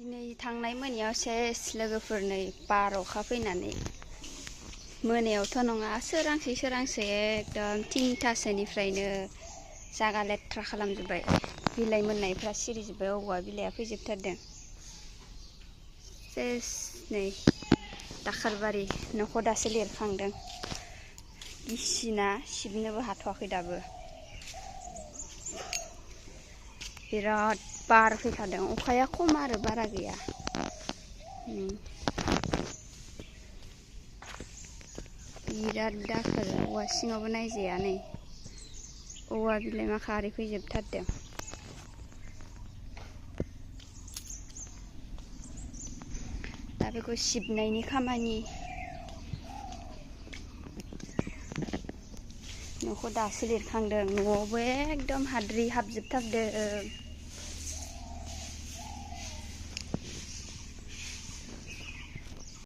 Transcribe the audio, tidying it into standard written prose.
दिनै थांनाय मोनायाव सेस लोगोफोरनै बार अखा फैनानै मोनायावथ' नङा सोरांसे एकदम 3थासोनिफ्रायनो जागा लेथ्रा खालामजोब्बाय बिलाइ मोननायफ्रा सिरिजोब्बाय औवा बिलाइया फैजोबथारदों सेस नै दाखालबारि न'खौ दासो लिरखांदों गिसिना सिबनोबो हाथ'वाखै दाबो बिराद बार फैखादों अखाया खम आरो बारा गैया बिराद दाखोर औवा सिङावबो नायजाया नै औवा बिलाइ माखा आरि फैजोबथारदों दा बेखौ सिबनायनि खामानि न'खौ दासो लिरखांदों न'आवबो एकदम हाद्रि हाबजोबथारदों